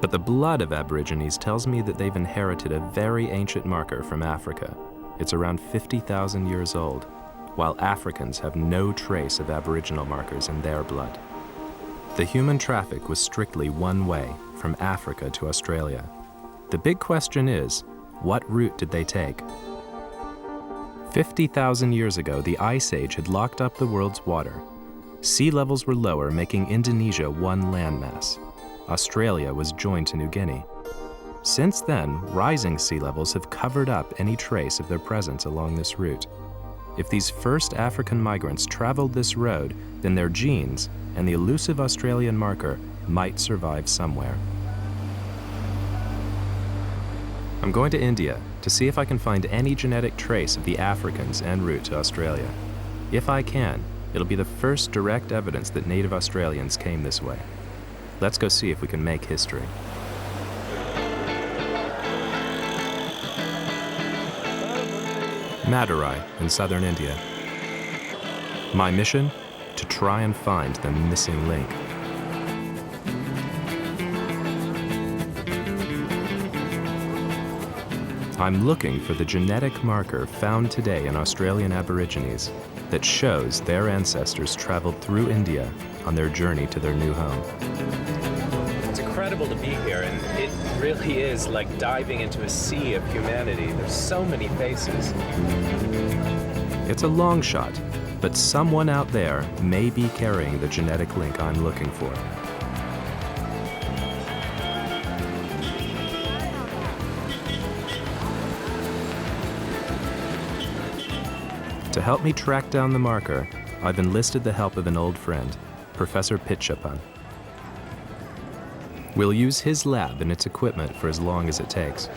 But the blood of Aborigines tells me that they've inherited a very ancient marker from Africa. It's around 50,000 years old, while Africans have no trace of Aboriginal markers in their blood. The human traffic was strictly one way, from Africa to Australia. The big question is, what route did they take? 50,000 years ago, the Ice Age had locked up the world's water. Sea levels were lower, making Indonesia one landmass. Australia was joined to New Guinea. Since then, rising sea levels have covered up any trace of their presence along this route. If these first African migrants traveled this road, then their genes and the elusive Australian marker might survive somewhere. I'm going to India to see if I can find any genetic trace of the Africans en route to Australia. If I can, it'll be the first direct evidence that native Australians came this way. Let's go see if we can make history. Madurai in southern India. My mission? To try and find the missing link. I'm looking for the genetic marker found today in Australian Aborigines that shows their ancestors traveled through India on their journey to their new home. It's incredible to be here, and it really is like diving into a sea of humanity. There's so many faces. It's a long shot, but someone out there may be carrying the genetic link I'm looking for. To help me track down the marker, I've enlisted the help of an old friend, Professor Pitchapan. We'll use his lab and its equipment for as long as it takes.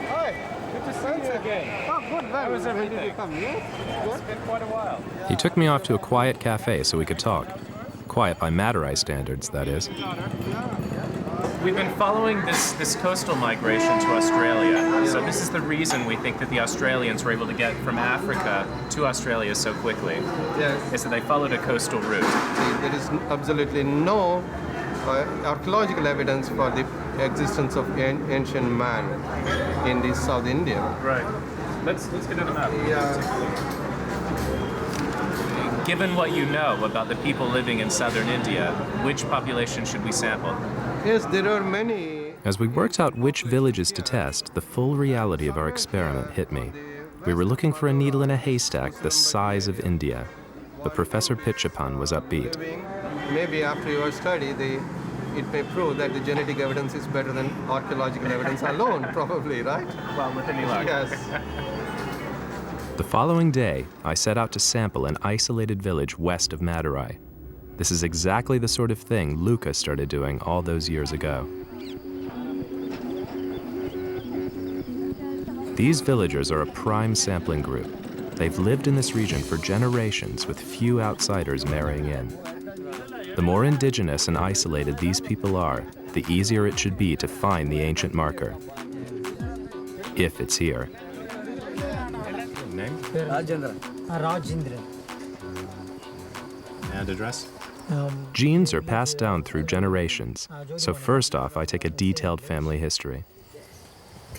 Hi, good to see you again. Oh, good. How was everything? It's been quite a while. He took me off to a quiet cafe so we could talk. Quiet by Madurai standards, that is. We've been following this coastal migration to Australia. So this is the reason we think that the Australians were able to get from Africa to Australia so quickly. Yes. Is that they followed a coastal route. There is absolutely no archaeological evidence for the existence of ancient man in the South India. Right. Let's get on the map. Yeah. Given what you know about the people living in southern India, which population should we sample? Yes, there are many. As we worked out which villages to test, the full reality of our experiment hit me. We were looking for a needle in a haystack the size of India, but Professor Pitchapan was upbeat. Maybe after your study, it may prove that the genetic evidence is better than archaeological evidence alone, probably, right? Well, with any luck. Yes. The following day, I set out to sample an isolated village west of Madurai. This is exactly the sort of thing Luca started doing all those years ago. These villagers are a prime sampling group. They've lived in this region for generations with few outsiders marrying in. The more indigenous and isolated these people are, the easier it should be to find the ancient marker. If it's here. Name? Rajendra. And address? Genes are passed down through generations, so first off I take a detailed family history.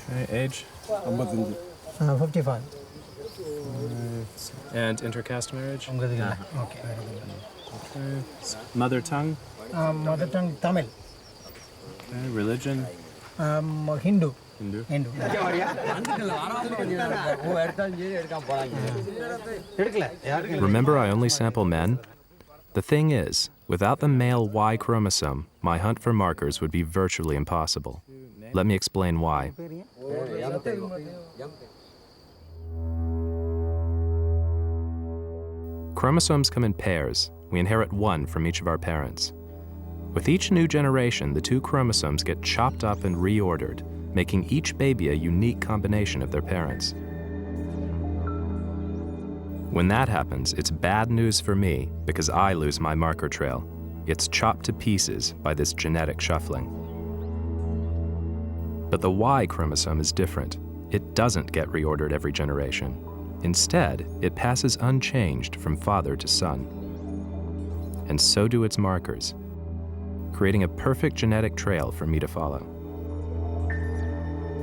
Okay, age? 55. And intercaste marriage? Okay. Okay. Mother tongue? Mother tongue Tamil. Okay. Religion? Hindu. Hindu? Remember I only sample men? The thing is, without the male Y chromosome, my hunt for markers would be virtually impossible. Let me explain why. Chromosomes come in pairs. We inherit one from each of our parents. With each new generation, the two chromosomes get chopped up and reordered, making each baby a unique combination of their parents. When that happens, it's bad news for me because I lose my marker trail. It's chopped to pieces by this genetic shuffling. But the Y chromosome is different. It doesn't get reordered every generation. Instead, it passes unchanged from father to son. And so do its markers. creating a perfect genetic trail for me to follow.